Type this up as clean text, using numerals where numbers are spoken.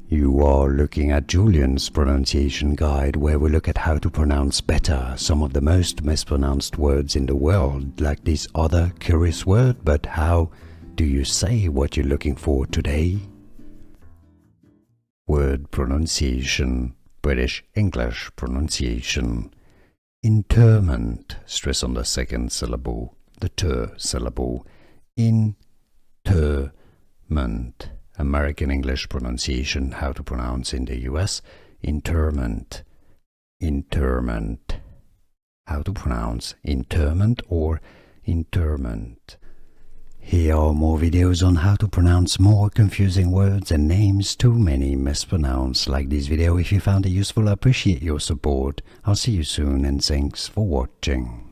You are looking at Julian's pronunciation guide, where we look at how to pronounce better some of the most mispronounced words in the world, like this other curious word. But how do you say what you're looking for today? Word pronunciation, British English pronunciation. Interment, stress on the second syllable, the ter syllable. Interment. American English pronunciation, how to pronounce in the US. Interment. Interment. How to pronounce interment or interment. Here are more videos on how to pronounce more confusing words and names too many mispronounced. Like this video if you found it useful. I appreciate your support. I'll see you soon and thanks for watching.